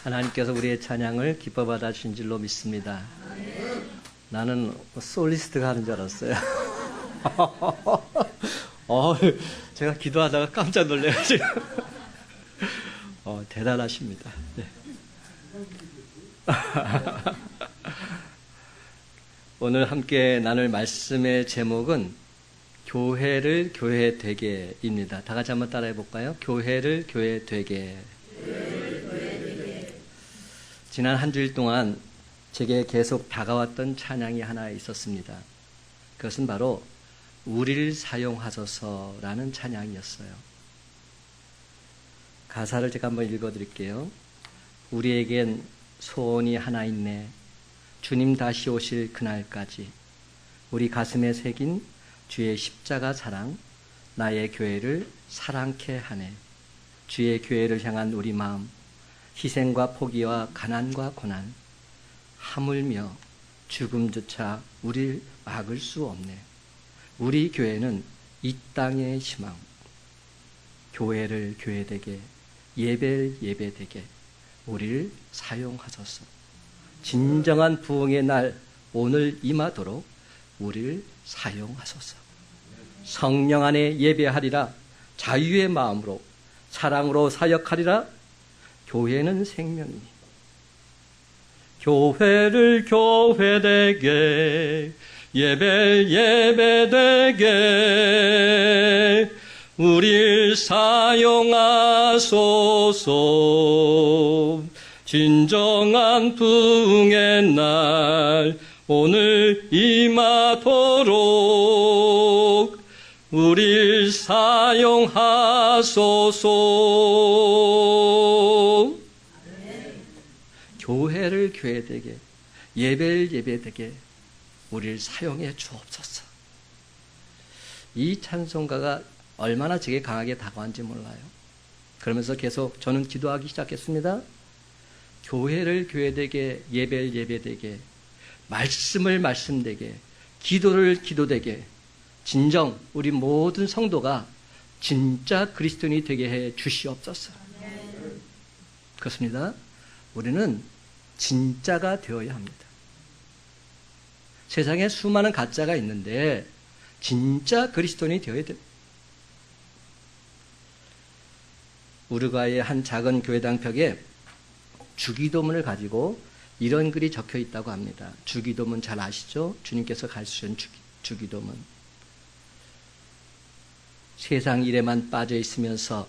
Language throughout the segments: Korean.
하나님께서 우리의 찬양을 기뻐 받아 주신 줄로 믿습니다. 나는 솔리스트가 하는 줄 알았어요. 제가 기도하다가 깜짝 놀래가지고. 대단하십니다. 네. 오늘 함께 나눌 말씀의 제목은 교회를 교회 되게입니다. 다 같이 한번 따라해 볼까요? 교회를 교회 되게. 지난 한 주일 동안 제게 계속 다가왔던 찬양이 하나 있었습니다. 그것은 바로 우리를 사용하소서라는 찬양이었어요. 가사를 제가 한번 읽어드릴게요. 우리에겐 소원이 하나 있네. 주님 다시 오실 그날까지 우리 가슴에 새긴 주의 십자가 사랑, 나의 교회를 사랑케 하네. 주의 교회를 향한 우리 마음, 희생과 포기와 가난과 고난, 하물며 죽음조차 우릴 막을 수 없네. 우리 교회는 이 땅의 희망. 교회를 교회되게, 예배를 예배되게 우리를 사용하소서. 진정한 부흥의 날 오늘 임하도록 우리를 사용하소서. 성령 안에 예배하리라. 자유의 마음으로 사랑으로 사역하리라. 교회는 생명이니. 교회를 교회되게, 예배 예배되게 우릴 사용하소서. 진정한 부흥의 날 오늘 임하도록 우릴 사용하소서. 교회를 교회되게, 예배를 예배되게 우리를 사용해 주옵소서. 이 찬송가가 얼마나 제게 강하게 다가왔는지 몰라요. 그러면서 계속 저는 기도하기 시작했습니다. 교회를 교회되게, 예배를 예배되게, 말씀을 말씀되게, 기도를 기도되게, 진정 우리 모든 성도가 진짜 그리스도인이 되게 해 주시옵소서. 그렇습니다. 우리는 진짜가 되어야 합니다. 세상에 수많은 가짜가 있는데 진짜 그리스도인이 되어야 됩니다. 우루과이의 한 작은 교회당 벽에 주기도문을 가지고 이런 글이 적혀 있다고 합니다. 주기도문 잘 아시죠? 주님께서 가르치신 주기도문. 세상 일에만 빠져 있으면서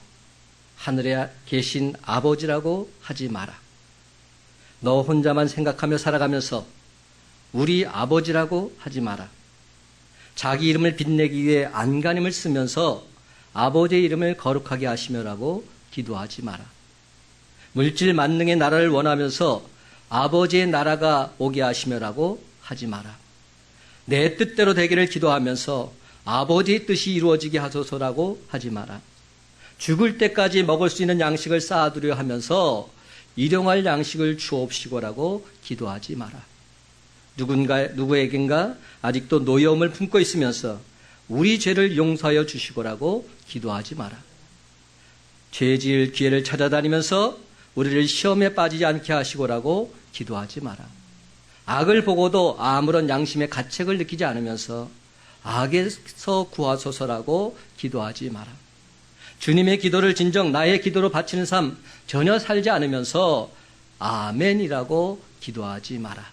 하늘에 계신 아버지라고 하지 마라. 너 혼자만 생각하며 살아가면서 우리 아버지라고 하지 마라. 자기 이름을 빛내기 위해 안간힘을 쓰면서 아버지의 이름을 거룩하게 하시며라고 기도하지 마라. 물질 만능의 나라를 원하면서 아버지의 나라가 오게 하시며라고 하지 마라. 내 뜻대로 되기를 기도하면서 아버지의 뜻이 이루어지게 하소서라고 하지 마라. 죽을 때까지 먹을 수 있는 양식을 쌓아두려 하면서 일용할 양식을 주옵시고라고 기도하지 마라. 누구에겐가 아직도 노여움을 품고 있으면서 우리 죄를 용서하여 주시고라고 기도하지 마라. 죄 지을 기회를 찾아다니면서 우리를 시험에 빠지지 않게 하시고라고 기도하지 마라. 악을 보고도 아무런 양심의 가책을 느끼지 않으면서 악에서 구하소서라고 기도하지 마라. 주님의 기도를 진정 나의 기도로 바치는 삶 전혀 살지 않으면서 아멘이라고 기도하지 마라.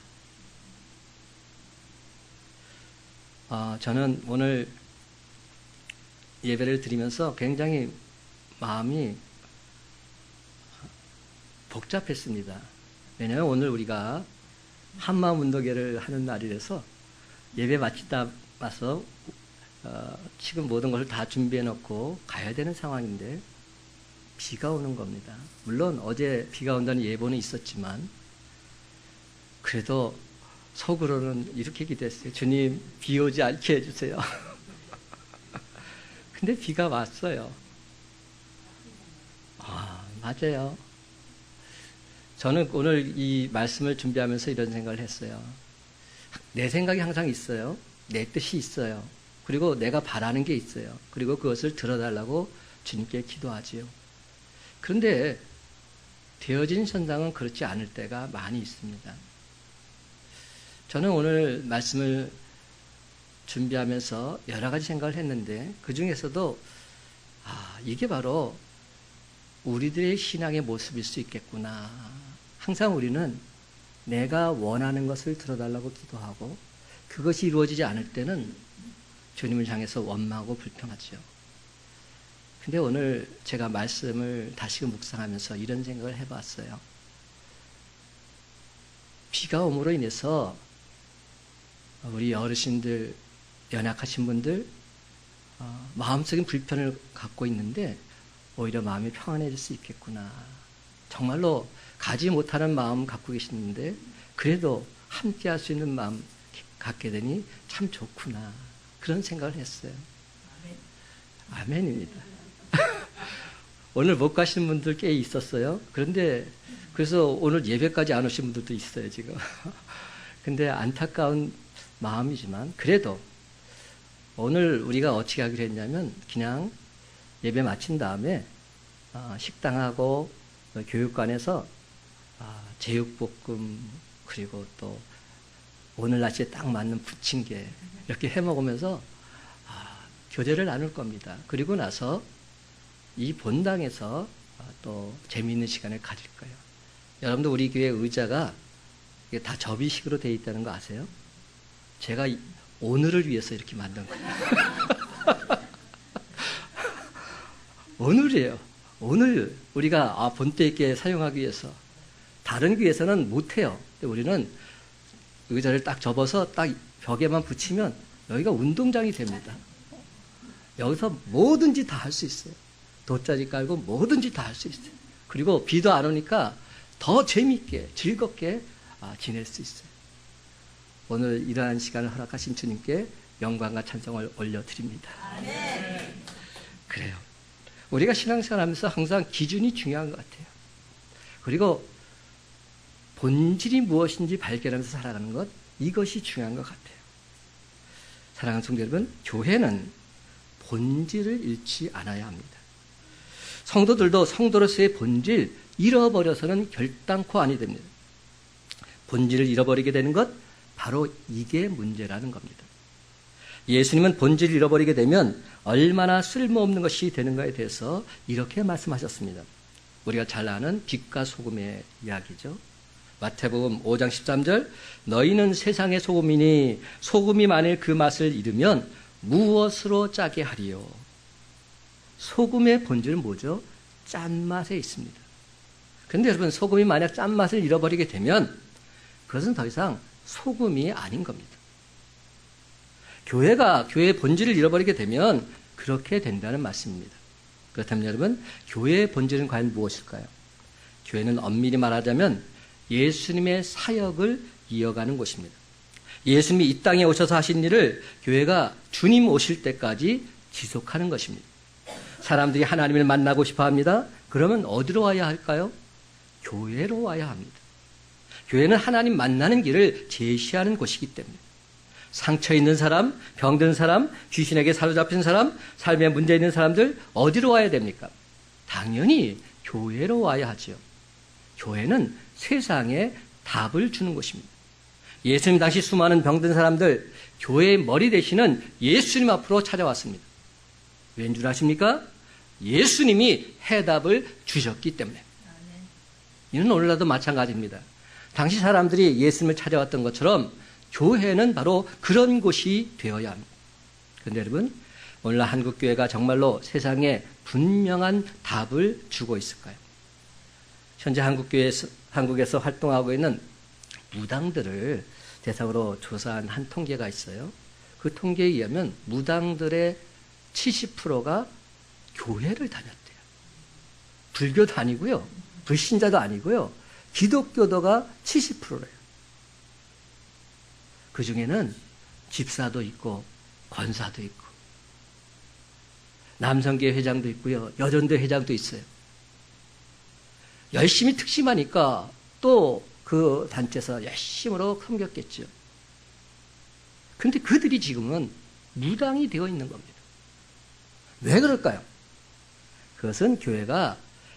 저는 오늘 예배를 드리면서 굉장히 마음이 복잡했습니다. 왜냐하면 오늘 우리가 한마음 운동회를 하는 날이라서 예배 마치다 와서 지금 모든 것을 다 준비해 놓고 가야 되는 상황인데 비가 오는 겁니다. 물론 어제 비가 온다는 예보는 있었지만 그래도 속으로는 이렇게 기도했어요. 주님 비 오지 않게 해주세요. 근데 비가 왔어요. 맞아요. 저는 오늘 이 말씀을 준비하면서 이런 생각을 했어요. 내 생각이 항상 있어요. 내 뜻이 있어요. 그리고 내가 바라는 게 있어요. 그리고 그것을 들어달라고 주님께 기도하지요. 그런데 되어진 현상은 그렇지 않을 때가 많이 있습니다. 저는 오늘 말씀을 준비하면서 여러 가지 생각을 했는데 그 중에서도 이게 바로 우리들의 신앙의 모습일 수 있겠구나. 항상 우리는 내가 원하는 것을 들어달라고 기도하고 그것이 이루어지지 않을 때는 주님을 향해서 원망하고 불평하죠. 근데 오늘 제가 말씀을 다시금 묵상하면서 이런 생각을 해봤어요. 비가 오므로 인해서 우리 어르신들, 연약하신 분들 마음속인 불편을 갖고 있는데 오히려 마음이 평안해질 수 있겠구나. 정말로 가지 못하는 마음 갖고 계시는데 그래도 함께 할 수 있는 마음 갖게 되니 참 좋구나. 그런 생각을 했어요. 아멘입니다. 오늘 못 가시는 분들 꽤 있었어요. 그래서 오늘 예배까지 안 오신 분들도 있어요, 지금. 근데 안타까운 마음이지만 그래도 오늘 우리가 어떻게 하기로 했냐면 그냥 예배 마친 다음에 식당하고 교육관에서 제육볶음 그리고 또 오늘 날씨에 딱 맞는 부침개 이렇게 해 먹으면서 교제를 나눌 겁니다. 그리고 나서 이 본당에서 또 재미있는 시간을 가질 거예요. 여러분도 우리 교회 의자가 이게 다 접이식으로 되어 있다는 거 아세요? 제가 오늘을 위해서 이렇게 만든 거예요. 오늘이에요. 오늘 우리가 본때 있게 사용하기 위해서. 다른 교회에서는 못해요. 근데 우리는 의자를 딱 접어서 딱 벽에만 붙이면 여기가 운동장이 됩니다. 여기서 뭐든지 다 할 수 있어요. 돗자리 깔고 뭐든지 다 할 수 있어요. 그리고 비도 안 오니까 더 재미있게 즐겁게 지낼 수 있어요. 오늘 이러한 시간을 허락하신 주님께 영광과 찬송을 올려드립니다. 그래요. 우리가 신앙생활하면서 항상 기준이 중요한 것 같아요. 그리고 본질이 무엇인지 발견하면서 살아가는 것, 이것이 중요한 것 같아요. 사랑하는 성도 여러분, 교회는 본질을 잃지 않아야 합니다. 성도들도 성도로서의 본질 잃어버려서는 결단코 아니 됩니다. 본질을 잃어버리게 되는 것, 바로 이게 문제라는 겁니다. 예수님은 본질을 잃어버리게 되면 얼마나 쓸모없는 것이 되는가에 대해서 이렇게 말씀하셨습니다. 우리가 잘 아는 빛과 소금의 이야기죠. 마태복음 5장 13절, 너희는 세상의 소금이니 소금이 만일 그 맛을 잃으면 무엇으로 짜게 하리요? 소금의 본질은 뭐죠? 짠맛에 있습니다. 그런데 여러분, 소금이 만약 짠맛을 잃어버리게 되면 그것은 더 이상 소금이 아닌 겁니다. 교회가 교회의 본질을 잃어버리게 되면 그렇게 된다는 말씀입니다. 그렇다면 여러분, 교회의 본질은 과연 무엇일까요? 교회는 엄밀히 말하자면 예수님의 사역을 이어가는 곳입니다. 예수님이 이 땅에 오셔서 하신 일을 교회가 주님 오실 때까지 지속하는 것입니다. 사람들이 하나님을 만나고 싶어 합니다. 그러면 어디로 와야 할까요? 교회로 와야 합니다. 교회는 하나님 만나는 길을 제시하는 곳이기 때문에 상처 있는 사람, 병든 사람, 귀신에게 사로잡힌 사람, 삶에 문제 있는 사람들 어디로 와야 됩니까? 당연히 교회로 와야 하죠. 교회는 세상에 답을 주는 곳입니다. 예수님 당시 수많은 병든 사람들, 교회의 머리 되시는 예수님 앞으로 찾아왔습니다. 왠 줄 아십니까? 예수님이 해답을 주셨기 때문에. 이는 오늘날도 마찬가지입니다. 당시 사람들이 예수님을 찾아왔던 것처럼 교회는 바로 그런 곳이 되어야 합니다. 그런데 여러분, 오늘날 한국교회가 정말로 세상에 분명한 답을 주고 있을까요? 현재 한국에서 활동하고 있는 무당들을 대상으로 조사한 한 통계가 있어요. 그 통계에 의하면 무당들의 70%가 교회를 다녔대요. 불교도 아니고요. 불신자도 아니고요. 기독교도가 70%래요. 그 중에는 집사도 있고 권사도 있고 남성계 회장도 있고요. 여전대 회장도 있어요. 열심히 특심하니까 또 그 단체에서 열심으로 섬겼겠죠. 그런데 그들이 지금은 무당이 되어 있는 겁니다. 왜 그럴까요? 그것은 교회가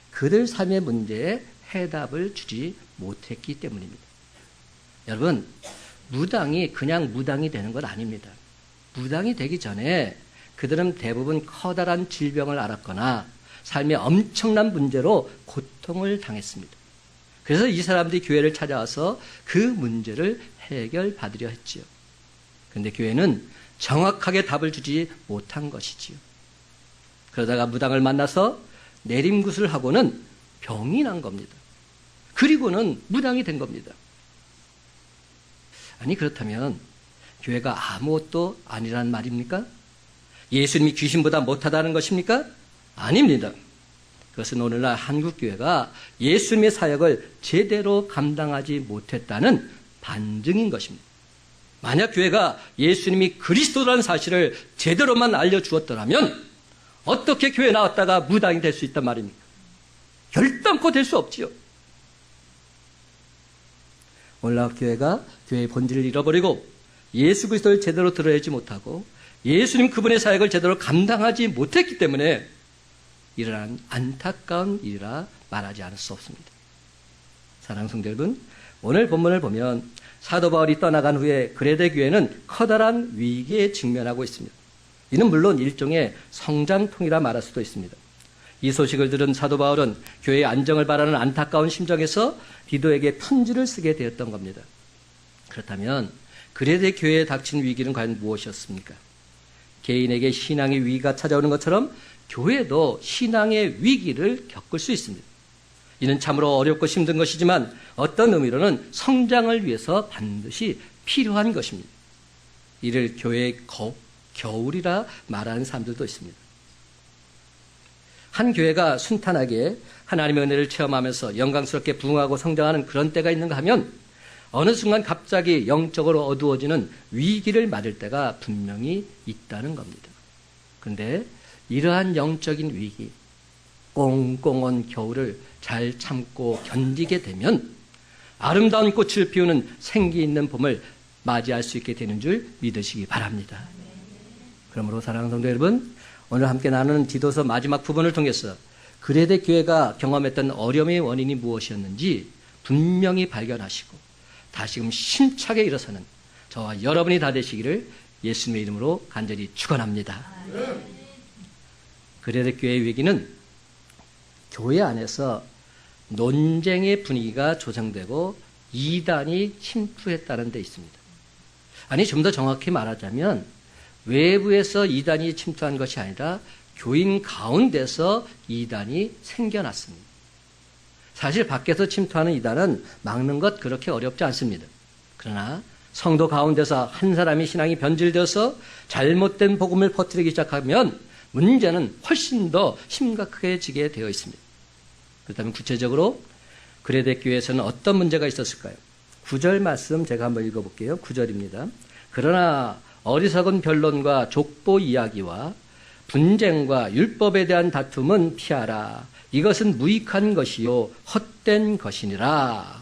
그들 삶의 문제에 해답을 주지 못했기 때문입니다. 여러분, 무당이 그냥 무당이 되는 건 아닙니다. 무당이 되기 전에 그들은 대부분 커다란 질병을 앓았거나 삶의 엄청난 문제로 고통을 당했습니다. 그래서 이 사람들이 교회를 찾아와서 그 문제를 해결받으려 했지요. 그런데 교회는 정확하게 답을 주지 못한 것이지요. 그러다가 무당을 만나서 내림굿을 하고는 병이 난 겁니다. 그리고는 무당이 된 겁니다. 아니, 그렇다면 교회가 아무것도 아니란 말입니까? 예수님이 귀신보다 못하다는 것입니까? 아닙니다. 그것은 오늘날 한국교회가 예수님의 사역을 제대로 감당하지 못했다는 반증인 것입니다. 만약 교회가 예수님이 그리스도라는 사실을 제대로만 알려주었더라면 어떻게 교회에 나왔다가 무당이 될 수 있단 말입니까? 결단코 될 수 없지요. 오늘날 교회가 교회의 본질을 잃어버리고 예수 그리스도를 제대로 들어야지 못하고 예수님 그분의 사역을 제대로 감당하지 못했기 때문에 일어난 안타까운 일이라 말하지 않을 수 없습니다. 사랑하는 성도 여러분, 오늘 본문을 보면 사도 바울이 떠나간 후에 그레데 교회는 커다란 위기에 직면하고 있습니다. 이는 물론 일종의 성장통이라 말할 수도 있습니다. 이 소식을 들은 사도 바울은 교회의 안정을 바라는 안타까운 심정에서 디도에게 편지를 쓰게 되었던 겁니다. 그렇다면 그레데 교회에 닥친 위기는 과연 무엇이었습니까? 개인에게 신앙의 위기가 찾아오는 것처럼 교회도 신앙의 위기를 겪을 수 있습니다. 이는 참으로 어렵고 힘든 것이지만 어떤 의미로는 성장을 위해서 반드시 필요한 것입니다. 이를 교회의 겨울이라 말하는 사람들도 있습니다. 한 교회가 순탄하게 하나님의 은혜를 체험하면서 영광스럽게 부흥하고 성장하는 그런 때가 있는가 하면 어느 순간 갑자기 영적으로 어두워지는 위기를 맞을 때가 분명히 있다는 겁니다. 그런데 이러한 영적인 위기, 꽁꽁 겨울을 잘 참고 견디게 되면 아름다운 꽃을 피우는 생기 있는 봄을 맞이할 수 있게 되는 줄 믿으시기 바랍니다. 그러므로 사랑하는 성도 여러분, 오늘 함께 나누는 디도서 마지막 부분을 통해서 그레데 교회가 경험했던 어려움의 원인이 무엇이었는지 분명히 발견하시고 다시금 힘차게 일어서는 저와 여러분이 다 되시기를 예수님의 이름으로 간절히 축원합니다. 그레데 교회의 위기는 교회 안에서 논쟁의 분위기가 조성되고 이단이 침투했다는 데 있습니다. 아니, 좀 더 정확히 말하자면 외부에서 이단이 침투한 것이 아니라 교인 가운데서 이단이 생겨났습니다. 사실 밖에서 침투하는 이단은 막는 것 그렇게 어렵지 않습니다. 그러나 성도 가운데서 한 사람이 신앙이 변질되어서 잘못된 복음을 퍼뜨리기 시작하면 문제는 훨씬 더 심각해지게 되어 있습니다. 그렇다면 구체적으로 그레데 교회에서는 어떤 문제가 있었을까요? 9절 말씀 제가 한번 읽어볼게요. 9절입니다. 그러나 어리석은 변론과 족보 이야기와 분쟁과 율법에 대한 다툼은 피하라. 이것은 무익한 것이요 헛된 것이니라.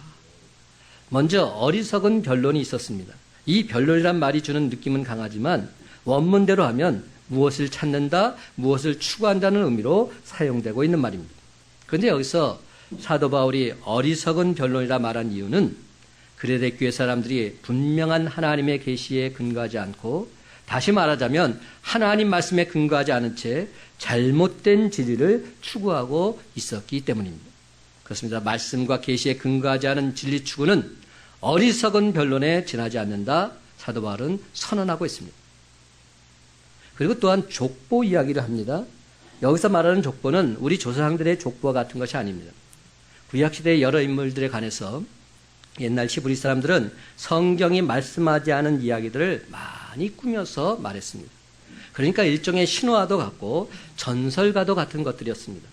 먼저 어리석은 변론이 있었습니다. 이 변론이란 말이 주는 느낌은 강하지만 원문대로 하면 무엇을 찾는다, 무엇을 추구한다는 의미로 사용되고 있는 말입니다. 그런데 여기서 사도 바울이 어리석은 변론이라 말한 이유는 그레데 교회 사람들이 분명한 하나님의 계시에 근거하지 않고, 다시 말하자면 하나님 말씀에 근거하지 않은 채 잘못된 진리를 추구하고 있었기 때문입니다. 그렇습니다. 말씀과 계시에 근거하지 않은 진리 추구는 어리석은 변론에 지나지 않는다, 사도 바울은 선언하고 있습니다. 그리고 또한 족보 이야기를 합니다. 여기서 말하는 족보는 우리 조상들의 족보와 같은 것이 아닙니다. 구약시대의 여러 인물들에 관해서 옛날 히브리 사람들은 성경이 말씀하지 않은 이야기들을 많이 꾸며서 말했습니다. 그러니까 일종의 신화도 같고 전설과도 같은 것들이었습니다.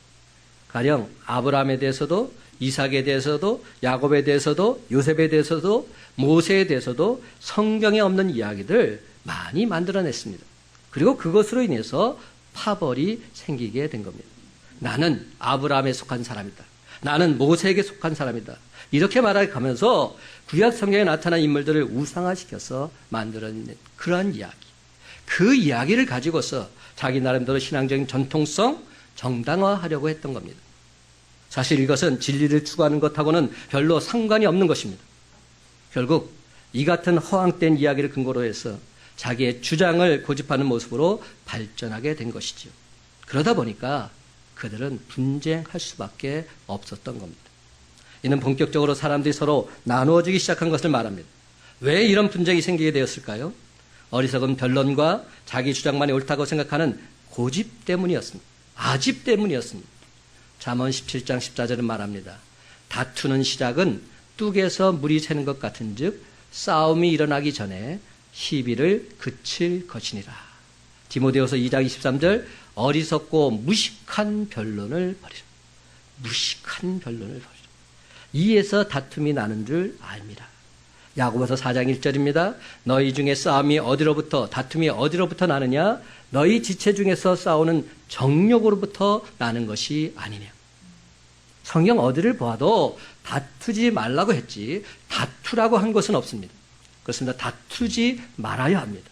가령 아브라함에 대해서도, 이삭에 대해서도, 야곱에 대해서도, 요셉에 대해서도, 모세에 대해서도 성경에 없는 이야기들 많이 만들어냈습니다. 그리고 그것으로 인해서 파벌이 생기게 된 겁니다. 나는 아브라함에 속한 사람이다. 나는 모세에게 속한 사람이다. 이렇게 말하면서 구약 성경에 나타난 인물들을 우상화시켜서 만들어낸 그러한 이야기. 그 이야기를 가지고서 자기 나름대로 신앙적인 전통성 정당화하려고 했던 겁니다. 사실 이것은 진리를 추구하는 것하고는 별로 상관이 없는 것입니다. 결국 이 같은 허황된 이야기를 근거로 해서 자기의 주장을 고집하는 모습으로 발전하게 된 것이지요. 그러다 보니까 그들은 분쟁할 수밖에 없었던 겁니다. 이는 본격적으로 사람들이 서로 나누어지기 시작한 것을 말합니다. 왜 이런 분쟁이 생기게 되었을까요? 어리석은 변론과 자기 주장만이 옳다고 생각하는 고집 때문이었습니다. 아집 때문이었습니다. 잠언 17장 14절은 말합니다. 다투는 시작은 뚝에서 물이 새는 것 같은즉 싸움이 일어나기 전에 시비를 그칠 것이니라. 디모데후서 2장 23절 어리석고 무식한 변론을 벌이라. 무식한 변론을 벌이라. 이에서 다툼이 나는 줄 압니다. 야고보서 4장 1절입니다. 너희 중에 다툼이 어디로부터 나느냐? 너희 지체 중에서 싸우는 정욕으로부터 나는 것이 아니냐. 성경 어디를 보아도 다투지 말라고 했지 다투라고 한 것은 없습니다. 그렇습니다. 다투지 말아야 합니다.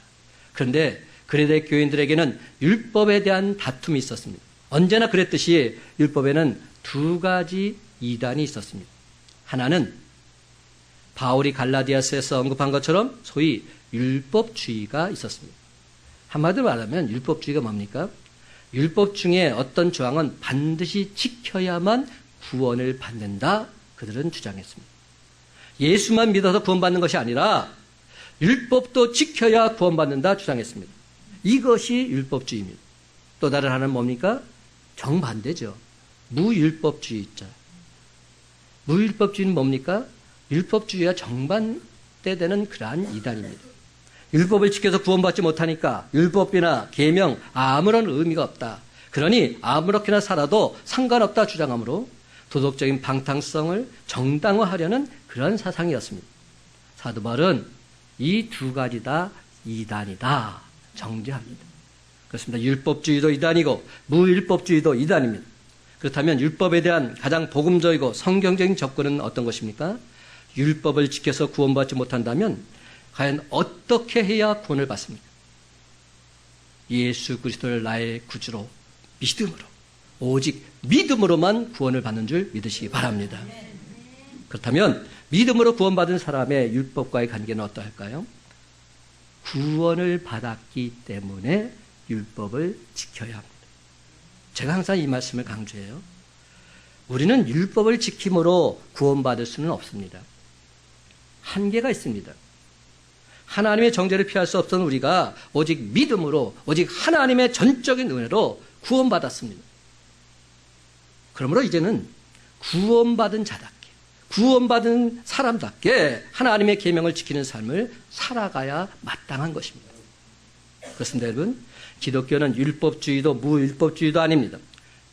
그런데 그레데 교인들에게는 율법에 대한 다툼이 있었습니다. 언제나 그랬듯이 율법에는 두 가지 이단이 있었습니다. 하나는 바울이 갈라디아서에서 언급한 것처럼 소위 율법주의가 있었습니다. 한마디로 말하면 율법주의가 뭡니까? 율법 중에 어떤 조항은 반드시 지켜야만 구원을 받는다, 그들은 주장했습니다. 예수만 믿어서 구원받는 것이 아니라 율법도 지켜야 구원받는다 주장했습니다. 이것이 율법주의입니다. 또 다른 하나는 뭡니까? 정반대죠. 무율법주의자. 무율법주의는 뭡니까? 율법주의와 정반대되는 그러한 이단입니다. 율법을 지켜서 구원받지 못하니까 율법이나 계명 아무런 의미가 없다. 그러니 아무렇게나 살아도 상관없다 주장하므로 도덕적인 방탕성을 정당화하려는 그런 사상이었습니다. 사도 바울은 이 두 가지 다 이단이다 정죄합니다. 그렇습니다. 율법주의도 이단이고 무율법주의도 이단입니다. 그렇다면 율법에 대한 가장 복음적이고 성경적인 접근은 어떤 것입니까? 율법을 지켜서 구원받지 못한다면 과연 어떻게 해야 구원을 받습니까? 예수 그리스도를 나의 구주로 믿음으로, 오직 믿음으로만 구원을 받는 줄 믿으시기 바랍니다. 그렇다면 믿음으로 구원받은 사람의 율법과의 관계는 어떠할까요? 구원을 받았기 때문에 율법을 지켜야 합니다. 제가 항상 이 말씀을 강조해요. 우리는 율법을 지킴으로 구원받을 수는 없습니다. 한계가 있습니다. 하나님의 정죄를 피할 수 없던 우리가 오직 믿음으로, 오직 하나님의 전적인 은혜로 구원받았습니다. 그러므로 이제는 구원받은 자답게, 구원받은 사람답게 하나님의 계명을 지키는 삶을 살아가야 마땅한 것입니다. 그렇습니다, 여러분. 기독교는 율법주의도 무율법주의도 아닙니다.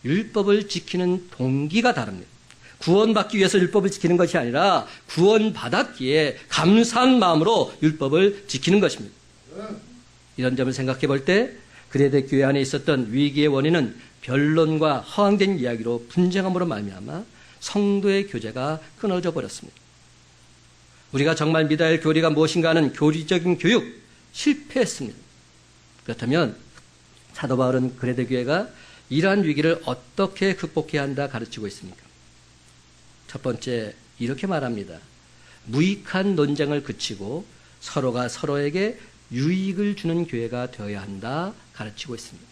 율법을 지키는 동기가 다릅니다. 구원받기 위해서 율법을 지키는 것이 아니라 구원받았기에 감사한 마음으로 율법을 지키는 것입니다. 이런 점을 생각해 볼 때 그레데 교회 안에 있었던 위기의 원인은 변론과 허황된 이야기로 분쟁함으로 말미암아 성도의 교제가 끊어져 버렸습니다. 우리가 정말 믿어야 할 교리가 무엇인가 하는 교리적인 교육 실패했습니다. 그렇다면 사도 바울은 그레데 교회가 이러한 위기를 어떻게 극복해야 한다 가르치고 있습니까? 첫 번째, 이렇게 말합니다. 무익한 논쟁을 그치고 서로가 서로에게 유익을 주는 교회가 되어야 한다 가르치고 있습니다.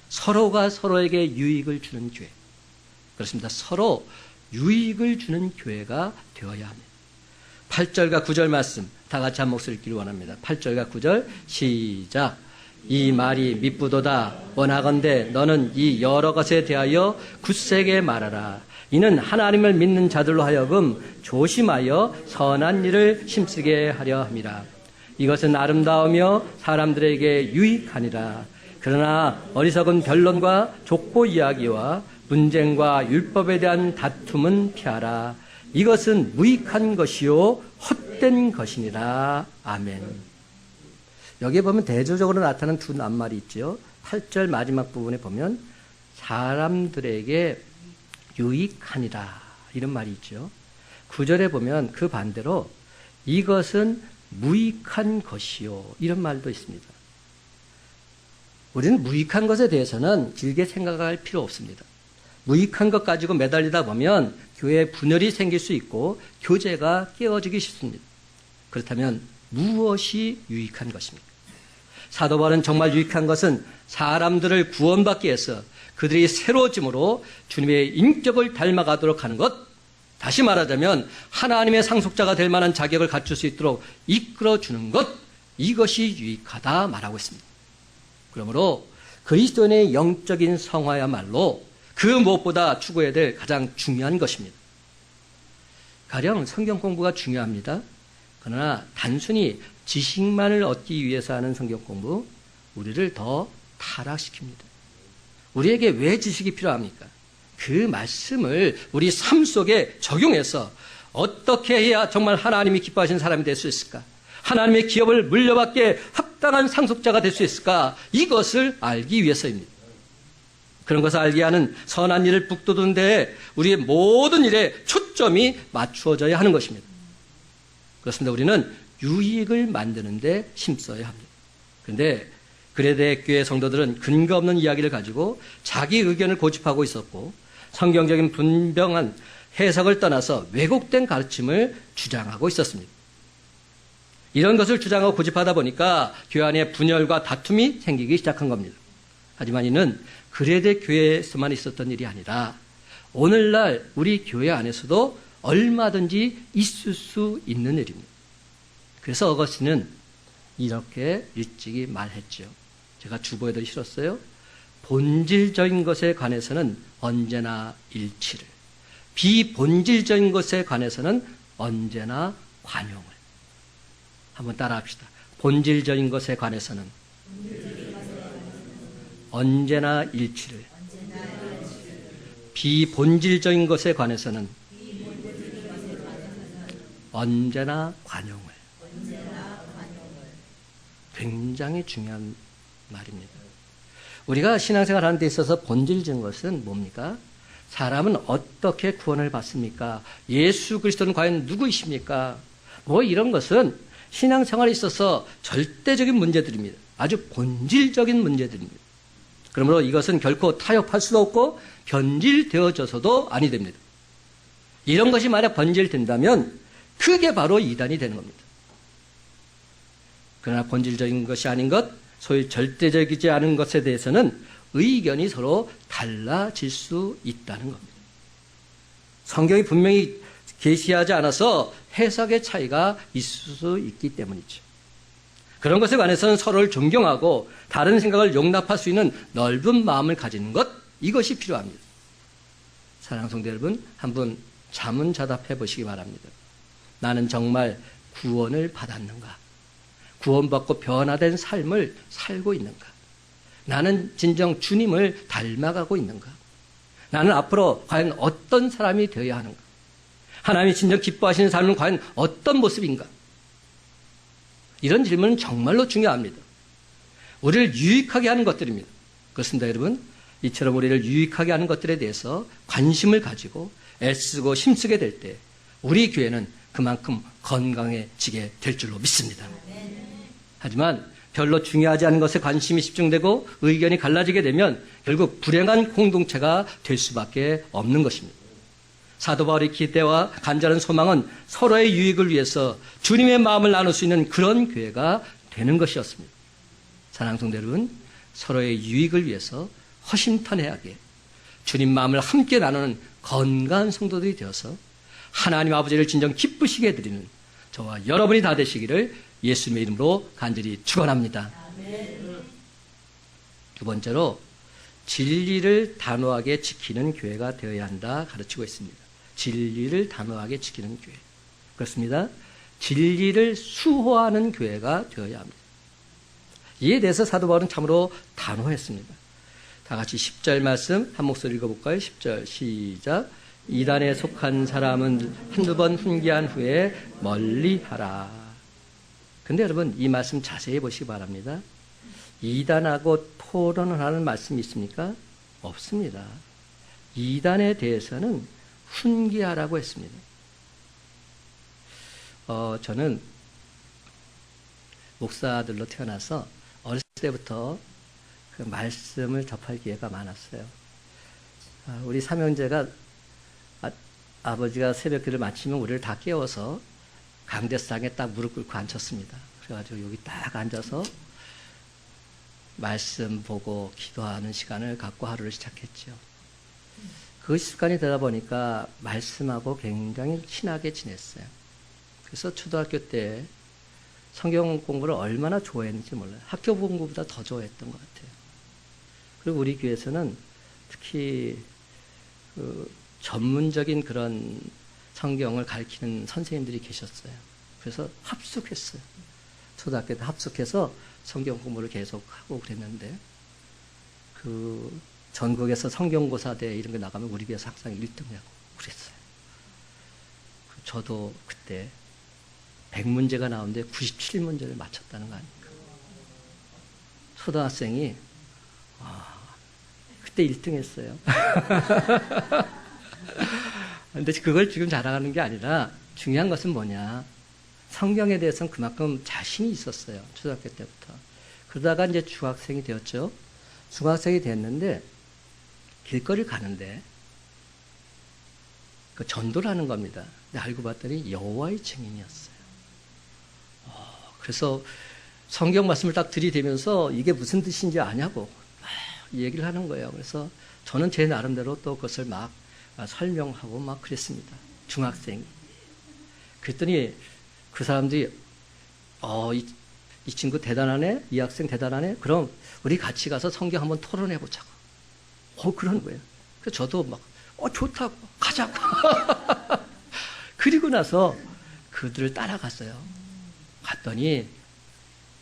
서로가 서로에게 유익을 주는 교회. 그렇습니다. 서로 유익을 주는 교회가 되어야 합니다. 8절과 9절 말씀 다 같이 한 목소리 읽기를 원합니다. 8절과 9절 시작. 이 말이 미쁘도다. 원하건대 너는 이 여러 것에 대하여 굳세게 말하라. 이는 하나님을 믿는 자들로 하여금 조심하여 선한 일을 힘쓰게 하려 함이라. 이것은 아름다우며 사람들에게 유익하니라. 그러나 어리석은 변론과 족보 이야기와 분쟁과 율법에 대한 다툼은 피하라. 이것은 무익한 것이요 헛된 것이니라. 아멘. 여기에 보면 대조적으로 나타나는 두 낱말이 있죠. 8절 마지막 부분에 보면 사람들에게 유익하니라 이런 말이 있죠. 9절에 보면 그 반대로 이것은 무익한 것이요 이런 말도 있습니다. 우리는 무익한 것에 대해서는 길게 생각할 필요 없습니다. 무익한 것 가지고 매달리다 보면 교회에 분열이 생길 수 있고 교제가 깨어지기 쉽습니다. 그렇다면 무엇이 유익한 것입니까? 사도 바울은 정말 유익한 것은 사람들을 구원받기 위해서 그들이 새로워짐으로 주님의 인격을 닮아가도록 하는 것, 다시 말하자면 하나님의 상속자가 될 만한 자격을 갖출 수 있도록 이끌어주는 것, 이것이 유익하다 말하고 있습니다. 그러므로 그리스도인의 영적인 성화야말로 그 무엇보다 추구해야 될 가장 중요한 것입니다. 가령 성경 공부가 중요합니다. 그러나 단순히 지식만을 얻기 위해서 하는 성경 공부, 우리를 더 타락시킵니다. 우리에게 왜 지식이 필요합니까? 그 말씀을 우리 삶 속에 적용해서 어떻게 해야 정말 하나님이 기뻐하시는 사람이 될 수 있을까? 하나님의 기업을 물려받기에 합당한 상속자가 될 수 있을까? 이것을 알기 위해서입니다. 그런 것을 알게 하는 선한 일을 북돋우는 데에 우리의 모든 일에 초점이 맞추어져야 하는 것입니다. 그렇습니다. 우리는 유익을 만드는 데 힘써야 합니다. 그런데 그레데 성도들은 근거 없는 이야기를 가지고 자기 의견을 고집하고 있었고 성경적인 분명한 해석을 떠나서 왜곡된 가르침을 주장하고 있었습니다. 이런 것을 주장하고 고집하다 보니까 교회 안에 분열과 다툼이 생기기 시작한 겁니다. 하지만 이는 그레데 교회에서만 있었던 일이 아니라 오늘날 우리 교회 안에서도 얼마든지 있을 수 있는 일입니다. 그래서 어거스틴은 이렇게 일찍이 말했죠. 제가 주보에도 실었어요. 본질적인 것에 관해서는 언제나 일치를, 비본질적인 것에 관해서는 언제나 관용을. 한번 따라합시다. 본질적인 것에 관해서는 언제나 일치를, 비본질적인 것에 관해서는 언제나 관용을. 굉장히 중요한 말입니다. 우리가 신앙생활 하는 데 있어서 본질적인 것은 뭡니까? 사람은 어떻게 구원을 받습니까? 예수 그리스도는 과연 누구이십니까? 뭐 이런 것은 신앙생활에 있어서 절대적인 문제들입니다. 아주 본질적인 문제들입니다. 그러므로 이것은 결코 타협할 수도 없고 변질되어져서도 아니 됩니다. 이런 것이 만약 변질된다면 그게 바로 이단이 되는 겁니다. 그러나 본질적인 것이 아닌 것, 소위 절대적이지 않은 것에 대해서는 의견이 서로 달라질 수 있다는 겁니다. 성경이 분명히 계시하지 않아서 해석의 차이가 있을 수 있기 때문이죠. 그런 것에 관해서는 서로를 존경하고 다른 생각을 용납할 수 있는 넓은 마음을 가지는 것, 이것이 필요합니다. 사랑하는 성도 여러분, 한번 자문자답해 보시기 바랍니다. 나는 정말 구원을 받았는가? 구원받고 변화된 삶을 살고 있는가? 나는 진정 주님을 닮아가고 있는가? 나는 앞으로 과연 어떤 사람이 되어야 하는가? 하나님이 진정 기뻐하시는 삶은 과연 어떤 모습인가? 이런 질문은 정말로 중요합니다. 우리를 유익하게 하는 것들입니다. 그렇습니다, 여러분. 이처럼 우리를 유익하게 하는 것들에 대해서 관심을 가지고 애쓰고 힘쓰게 될 때 우리 교회는 그만큼 건강해지게 될 줄로 믿습니다. 하지만 별로 중요하지 않은 것에 관심이 집중되고 의견이 갈라지게 되면 결국 불행한 공동체가 될 수밖에 없는 것입니다. 사도 바울의 기대와 간절한 소망은 서로의 유익을 위해서 주님의 마음을 나눌 수 있는 그런 교회가 되는 것이었습니다. 사랑하는 성도 여러분, 서로의 유익을 위해서 허심탄회하게 주님 마음을 함께 나누는 건강한 성도들이 되어서 하나님 아버지를 진정 기쁘시게 해드리는 저와 여러분이 다 되시기를 예수님의 이름으로 간절히 축원합니다. 두 번째로 진리를 단호하게 지키는 교회가 되어야 한다 가르치고 있습니다. 진리를 단호하게 지키는 교회. 그렇습니다. 진리를 수호하는 교회가 되어야 합니다. 이에 대해서 사도 바울은 참으로 단호했습니다. 다 같이 10절 말씀 한 목소리 읽어볼까요? 10절 시작. 이단에 속한 사람은 한두 번 훈계한 후에 멀리하라. 근데 여러분 이 말씀 자세히 보시기 바랍니다. 이단하고 토론을 하는 말씀이 있습니까? 없습니다. 이단에 대해서는 훈계하라고 했습니다. 저는 목사들로 태어나서 어렸을 때부터 그 말씀을 접할 기회가 많았어요. 우리 삼형제가 아버지가 새벽기를 마치면 우리를 다 깨워서 강대상에 딱 무릎 꿇고 앉혔습니다. 그래가지고 여기 딱 앉아서 말씀 보고 기도하는 시간을 갖고 하루를 시작했죠. 그 습관이 되다 보니까 말씀하고 굉장히 친하게 지냈어요. 그래서 초등학교 때 성경 공부를 얼마나 좋아했는지 몰라요. 학교 공부보다 더 좋아했던 것 같아요. 그리고 우리 교회에서는 특히 그 전문적인 그런 성경을 가르치는 선생님들이 계셨어요. 그래서 합숙했어요. 초등학교 때 합숙해서 성경 공부를 계속 하고 그랬는데, 그 전국에서 성경고사대 이런 거 나가면 우리 교회에서 항상 1등하고 그랬어요. 저도 그때 100문제가 나오는데 97문제를 맞췄다는 거 아닙니까? 초등학생이 그때 1등 했어요. 근데 그걸 지금 자랑하는 게 아니라 중요한 것은 뭐냐. 성경에 대해서는 그만큼 자신이 있었어요. 초등학교 때부터. 그러다가 이제 중학생이 되었죠. 중학생이 됐는데 길거리를 가는데 그 전도를 하는 겁니다. 근데 알고 봤더니 여호와의 증인이었어요. 그래서 성경 말씀을 딱 들이대면서 이게 무슨 뜻인지 아냐고 얘기를 하는 거예요. 그래서 저는 제 나름대로 또 그것을 막 설명하고 막 그랬습니다. 중학생이. 그랬더니 그 사람들이 이 친구 대단하네? 이 학생 대단하네? 그럼 우리 같이 가서 성경 한번 토론해 보자고. 그러는 거예요. 그래서 저도 막 좋다고 가자고. 그리고 나서 그들을 따라갔어요. 갔더니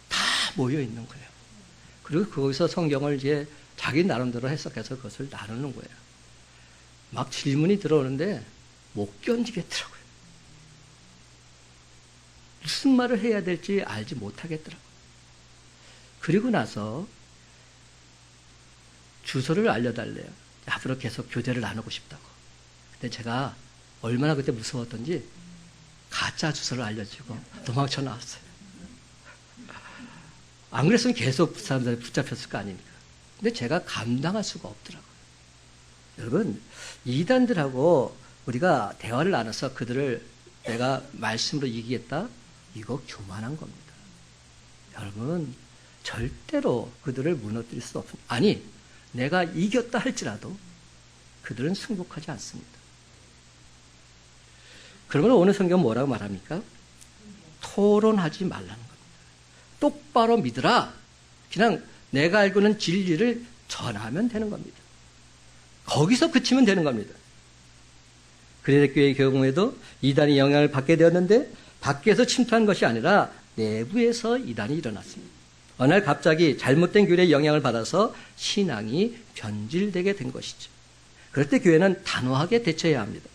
다 모여 있는 거예요. 그리고 거기서 성경을 이제 자기 나름대로 해석해서 그것을 나누는 거예요. 막 질문이 들어오는데 못 견디겠더라고요. 무슨 말을 해야 될지 알지 못하겠더라고요. 그리고 나서 주소를 알려달래요. 앞으로 계속 교제를 나누고 싶다고. 근데 제가 얼마나 그때 무서웠던지 가짜 주소를 알려주고 도망쳐 나왔어요. 안 그랬으면 계속 사람들이 붙잡혔을 거 아닙니까? 근데 제가 감당할 수가 없더라고요. 여러분, 이단들하고 우리가 대화를 나눠서 그들을 내가 말씀으로 이기겠다? 이거 교만한 겁니다. 여러분, 절대로 그들을 무너뜨릴 수 없습니다. 아니, 내가 이겼다 할지라도 그들은 승복하지 않습니다. 그러면 오늘 성경은 뭐라고 말합니까? 토론하지 말라는 겁니다. 똑바로 믿으라. 그냥 내가 알고 있는 진리를 전하면 되는 겁니다. 거기서 그치면 되는 겁니다. 그레데교회의 경우에도 이단이 영향을 받게 되었는데 밖에서 침투한 것이 아니라 내부에서 이단이 일어났습니다. 어느 날 갑자기 잘못된 교리의 영향을 받아서 신앙이 변질되게 된 것이죠. 그럴 때 교회는 단호하게 대처해야 합니다.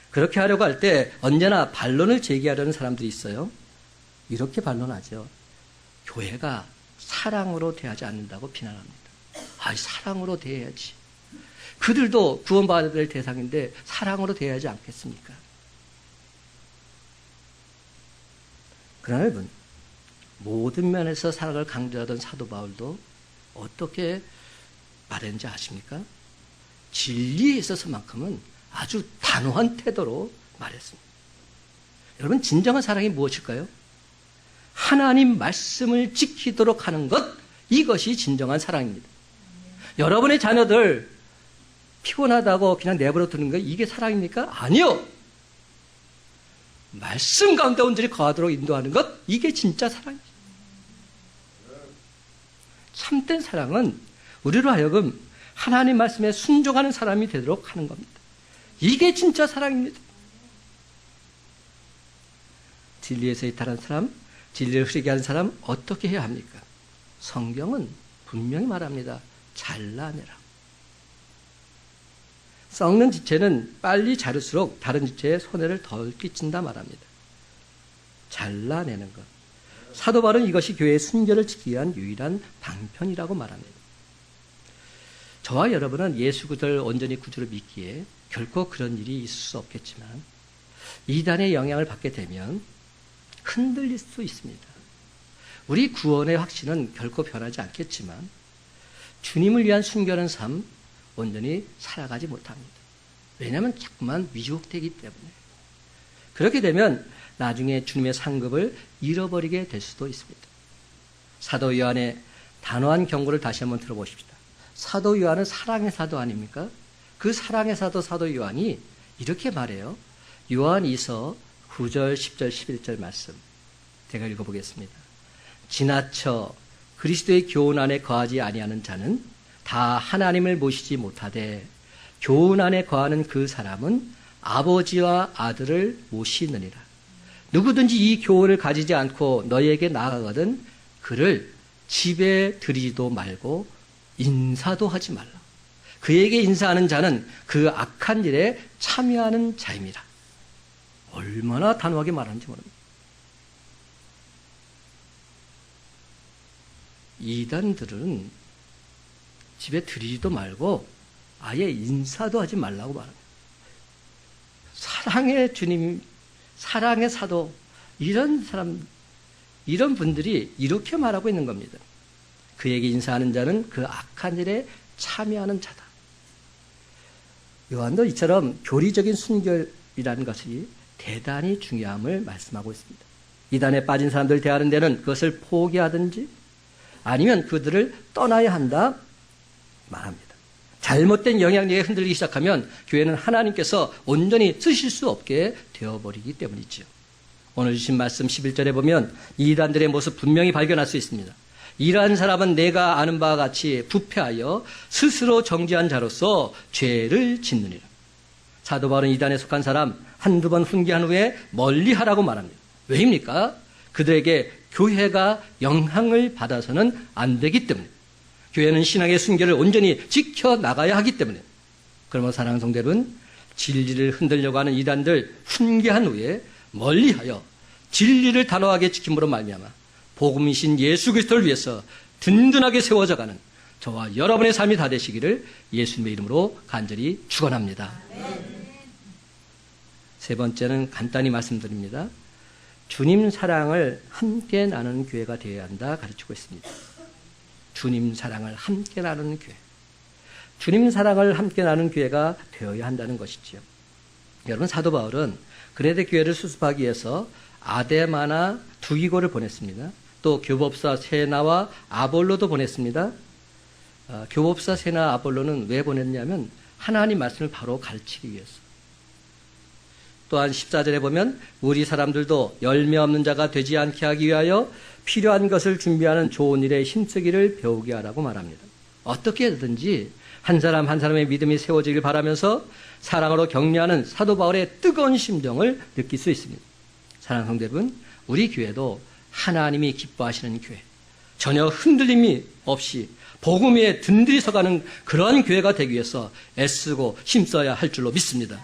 그렇게 하려고 할 때 언제나 반론을 제기하려는 사람들이 있어요. 이렇게 반론하죠. 교회가 사랑으로 대하지 않는다고 비난합니다. 사랑으로 대해야지. 그들도 구원받아야 될 대상인데 사랑으로 대하지 않겠습니까? 그러나 여러분, 모든 면에서 사랑을 강조하던 사도 바울도 어떻게 말했는지 아십니까? 진리에 있어서만큼은 아주 단호한 태도로 말했습니다. 여러분, 진정한 사랑이 무엇일까요? 하나님 말씀을 지키도록 하는 것, 이것이 진정한 사랑입니다. 여러분의 자녀들 피곤하다고 그냥 내버려 두는 거 이게 사랑입니까? 아니요. 말씀 가운데 온전히 거하도록 인도하는 것, 이게 진짜 사랑입니다. 참된 사랑은 우리로 하여금 하나님 말씀에 순종하는 사람이 되도록 하는 겁니다. 이게 진짜 사랑입니다. 진리에서 이탈한 사람, 진리를 흐리게 하는 사람 어떻게 해야 합니까? 성경은 분명히 말합니다. 잘라내라. 썩는 지체는 빨리 자를수록 다른 지체에 손해를 덜 끼친다 말합니다. 잘라내는 것. 사도 바울은 이것이 교회의 순결을 지키기 위한 유일한 방편이라고 말합니다. 저와 여러분은 예수 그리스도를 온전히 구주로 믿기에 결코 그런 일이 있을 수 없겠지만 이단의 영향을 받게 되면 흔들릴 수 있습니다. 우리 구원의 확신은 결코 변하지 않겠지만 주님을 위한 순결한 삶, 온전히 살아가지 못합니다. 왜냐하면 자꾸만 미혹되기 때문에. 그렇게 되면 나중에 주님의 상급을 잃어버리게 될 수도 있습니다. 사도 요한의 단호한 경고를 다시 한번 들어보십시다. 사도 요한은 사랑의 사도 아닙니까? 그 사랑의 사도 요한이 이렇게 말해요. 요한이서 9절, 10절, 11절 말씀 제가 읽어보겠습니다. 지나쳐 그리스도의 교훈 안에 거하지 아니하는 자는 다 하나님을 모시지 못하되 교훈 안에 거하는 그 사람은 아버지와 아들을 모시느니라. 누구든지 이 교훈을 가지지 않고 너희에게 나아가거든 그를 집에 들이지도 말고 인사도 하지 말라. 그에게 인사하는 자는 그 악한 일에 참여하는 자입니다. 얼마나 단호하게 말하는지 모릅니다. 이단들은 집에 들이지도 말고 아예 인사도 하지 말라고 말합니다. 사랑의 주님, 사랑의 사도, 이런 사람, 이런 분들이 이렇게 말하고 있는 겁니다. 그에게 인사하는 자는 그 악한 일에 참여하는 자다. 요한도 이처럼 교리적인 순결이라는 것이 대단히 중요함을 말씀하고 있습니다. 이단에 빠진 사람들 대하는 데는 그것을 포기하든지 아니면 그들을 떠나야 한다 말합니다. 잘못된 영향력에 흔들리기 시작하면 교회는 하나님께서 온전히 쓰실 수 없게 되어버리기 때문이죠. 오늘 주신 말씀 11절에 보면 이단들의 모습 분명히 발견할 수 있습니다. 이러한 사람은 내가 아는 바와 같이 부패하여 스스로 정죄한 자로서 죄를 짓느니라. 사도 바울은 이단에 속한 사람 한두 번 훈계한 후에 멀리하라고 말합니다. 왜입니까? 그들에게 교회가 영향을 받아서는 안 되기 때문에, 교회는 신앙의 순결을 온전히 지켜나가야 하기 때문에. 그러면 사랑하는 성도 여러분, 진리를 흔들려고 하는 이단들 훈계한 후에 멀리하여 진리를 단호하게 지킴으로 말미암아 복음이신 예수 그리스도를 위해서 든든하게 세워져가는 저와 여러분의 삶이 다 되시기를 예수님의 이름으로 간절히 축원합니다. 세 번째는 간단히 말씀드립니다. 주님 사랑을 함께 나누는 교회가 되어야 한다 가르치고 있습니다. 주님 사랑을 함께 나누는 교회. 주님 사랑을 함께 나누는 교회가 되어야 한다는 것이지요. 여러분, 사도 바울은 그레데 교회를 수습하기 위해서 아데마나 두기고를 보냈습니다. 또 교법사 세나와 아볼로도 보냈습니다. 교법사 세나 아볼로는 왜 보냈냐면 하나님 말씀을 바로 가르치기 위해서. 또한 14절에 보면 우리 사람들도 열매 없는 자가 되지 않게 하기 위하여 필요한 것을 준비하는 좋은 일에 힘쓰기를 배우게 하라고 말합니다. 어떻게 해든지 한 사람 한 사람의 믿음이 세워지길 바라면서 사랑으로 격려하는 사도 바울의 뜨거운 심정을 느낄 수 있습니다. 사랑하는 성도 여러분, 우리 교회도 하나님이 기뻐하시는 교회, 전혀 흔들림이 없이 복음 위에 든든히 서가는 그러한 교회가 되기 위해서 애쓰고 힘써야 할 줄로 믿습니다.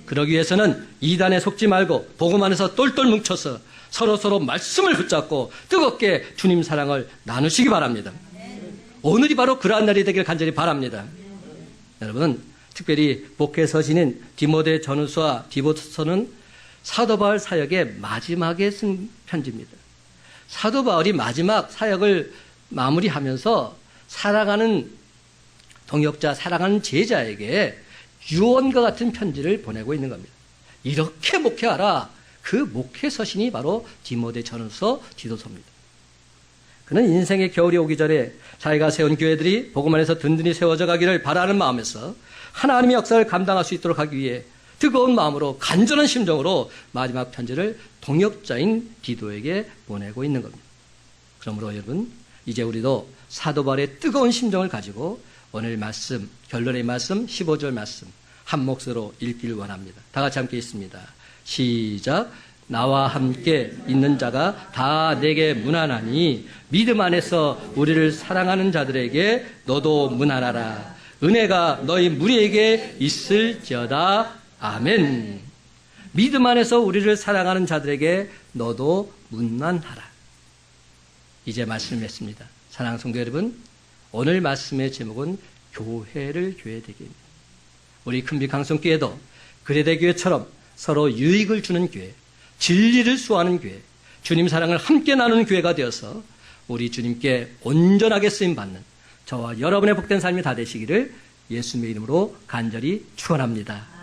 그러기 위해서는 이단에 속지 말고 복음 안에서 똘똘 뭉쳐서 서로 말씀을 붙잡고 뜨겁게 주님 사랑을 나누시기 바랍니다. 오늘이 바로 그러한 날이 되길 간절히 바랍니다. 여러분, 특별히 목회서신인 디모데 전후서와 디모데서는 사도 바울 사역의 마지막에 쓴 편지입니다. 사도 바울이 마지막 사역을 마무리하면서 사랑하는 동역자, 사랑하는 제자에게 유언과 같은 편지를 보내고 있는 겁니다. 이렇게 목회하라. 그 목회서신이 바로 디모데 전후서 디도서입니다. 그는 인생의 겨울이 오기 전에 자기가 세운 교회들이 복음 안에서 든든히 세워져 가기를 바라는 마음에서 하나님의 역사를 감당할 수 있도록 하기 위해 뜨거운 마음으로 간절한 심정으로 마지막 편지를 동역자인 디도에게 보내고 있는 겁니다. 그러므로 여러분, 이제 우리도 사도 바울의 뜨거운 심정을 가지고 오늘 말씀, 결론의 말씀 15절 말씀 한 목소리로 읽기를 원합니다. 다 같이 함께 읽습니다. 시작. 나와 함께 있는 자가 다 내게 문안하니 믿음 안에서 우리를 사랑하는 자들에게 너도 문안하라. 은혜가 너희 무리에게 있을지어다. 아멘. 믿음 안에서 우리를 사랑하는 자들에게 너도 문안하라. 이제 말씀했습니다. 사랑하는 성도 여러분, 오늘 말씀의 제목은 교회를 교회 되기입니다. 우리 큰빛 강성교회도 그레데 교회처럼 서로 유익을 주는 교회, 진리를 수호하는 교회, 주님 사랑을 함께 나누는 교회가 되어서 우리 주님께 온전하게 쓰임받는 저와 여러분의 복된 삶이 다 되시기를 예수님의 이름으로 간절히 축원합니다.